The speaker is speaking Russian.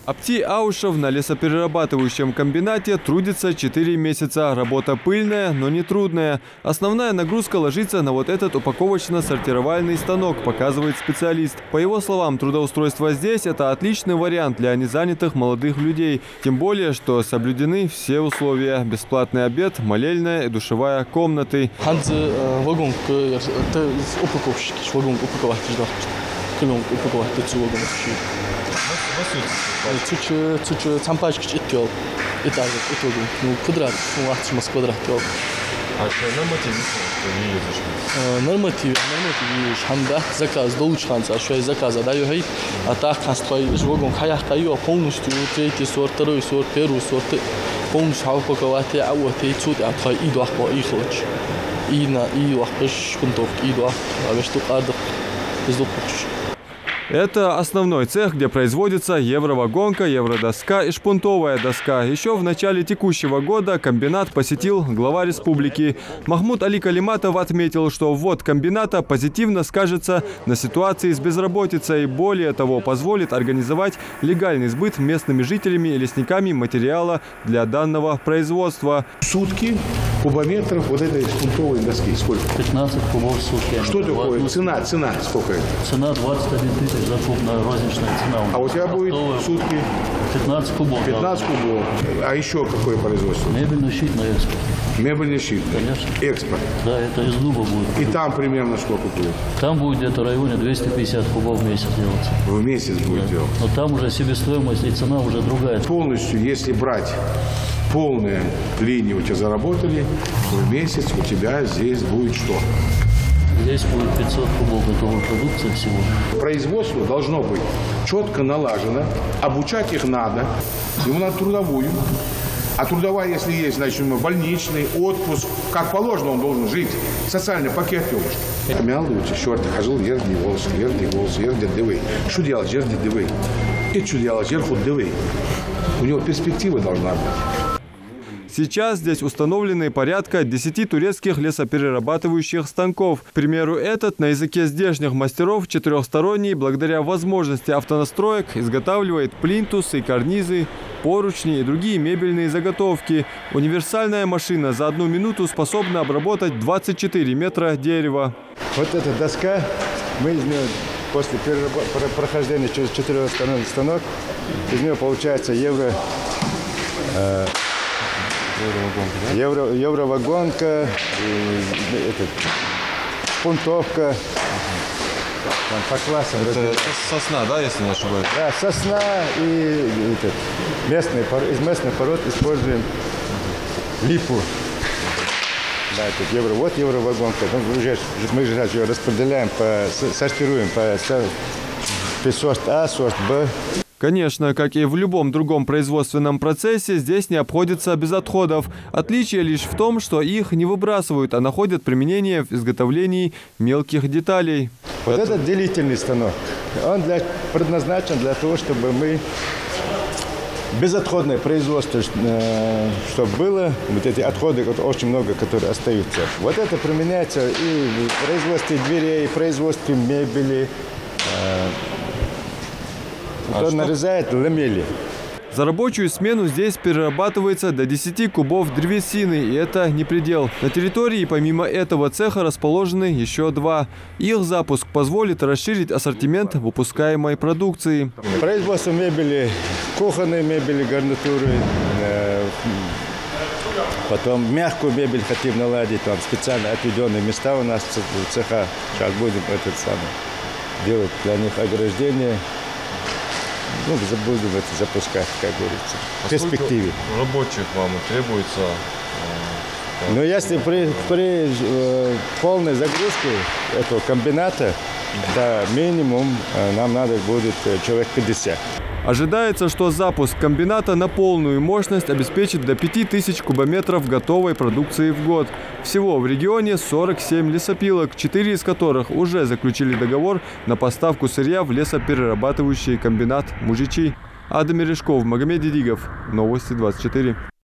Апти Аушев на лесоперерабатывающем комбинате трудится 4 месяца. Работа пыльная, но не трудная. Основная нагрузка ложится на вот этот упаковочно-сортировальный станок, показывает специалист. По его словам, трудоустройство здесь – это отличный вариант для незанятых молодых людей. Тем более, что соблюдены все условия. Бесплатный обед, молельная и душевая комнаты. Норматив, хамда, заказ, долучханца, что я заказа даю, а так настрой, жвогом хаях даю полностью третий сорт, второй сорт, первый сорт, полностью упаковать, а вот и тут я твой иду ахпо и хочешь, и на и ахпош кунтов, иду ах, а весь тут адах, без допущ. Это основной цех, где производится евровагонка, евродоска и шпунтовая доска. Еще в начале текущего года комбинат посетил глава республики. Махмуд Али Калиматов отметил, что ввод комбината позитивно скажется на ситуации с безработицей. Более того, позволит организовать легальный сбыт местными жителями и лесниками материала для данного производства. Сутки кубометров вот этой шпунтовой доски сколько? 15 кубов в сутки. Что такое? Цена сколько это? Цена 21 тысяч закупная, розничная цена. А у тебя будет сутки? 15 кубов. 15 кубов. А еще какое производство? Мебельный щит на экспорт. Мебельный щит? Конечно. Экспорт? Да, это из дуба будет. И там примерно сколько будет? Там будет где-то в районе 250 кубов в месяц делаться. В месяц будет делать? Но там уже себестоимость и цена уже другая. Полностью, если брать полные линии у тебя заработали, в месяц у тебя здесь будет что? Здесь будет 500 кубов готовой продукции всего. Производство должно быть четко налажено, обучать их надо, ему надо трудовую. А трудовая, если есть, значит, больничный, отпуск, как положено, он должен жить. Социальный пакет его. Мялдуется, черт, хожу, ердный волос, ердный дывы. Что делать, ердный дывы? И что делать, ерху дывы? У него перспектива должна быть. Сейчас здесь установлены порядка 10 турецких лесоперерабатывающих станков. К примеру, этот на языке здешних мастеров четырехсторонний, благодаря возможности автонастроек, изготавливает плинтусы, карнизы, поручни и другие мебельные заготовки. Универсальная машина за 1 минуту способна обработать 24 метра дерева. Вот эта доска, мы из нее после прохождения через 4-сторонний станок, из нее получается евровагонка, шпунтовка, по классам. Это сосна, да, если не ошибаюсь? Да, сосна и из местных пород используем липу. Да, тут евровагонка. Мы же ее распределяем, сортируем по сорт А, сорт Б. Конечно, как и в любом другом производственном процессе, здесь не обходится без отходов. Отличие лишь в том, что их не выбрасывают, а находят применение в изготовлении мелких деталей. Вот этот делительный станок, он предназначен для того, чтобы мы безотходное производство, чтобы было, вот эти отходы, очень много, которые остаются. Вот это применяется и в производстве дверей, и в производстве мебели. Кто нарезает ламели. За рабочую смену здесь перерабатывается до 10 кубов древесины, и это не предел. На территории помимо этого цеха расположены еще 2. Их запуск позволит расширить ассортимент выпускаемой продукции. Производство мебели, кухонной мебели, гарнитуры, потом мягкую мебель хотим наладить, там специально отведенные места у нас в цеха. Сейчас будем делать для них ограждение. Будем это запускать, как говорится, в перспективе. Рабочих вам требуется? Но если при полной загрузке этого комбината, да, минимум нам надо будет человек 50. Ожидается, что запуск комбината на полную мощность обеспечит до 5000 кубометров готовой продукции в год. Всего в регионе 47 лесопилок, 4 из которых уже заключили договор на поставку сырья в лесоперерабатывающий комбинат Мужичи. Адам Мережков, Магомед Дидигов. Новости 24.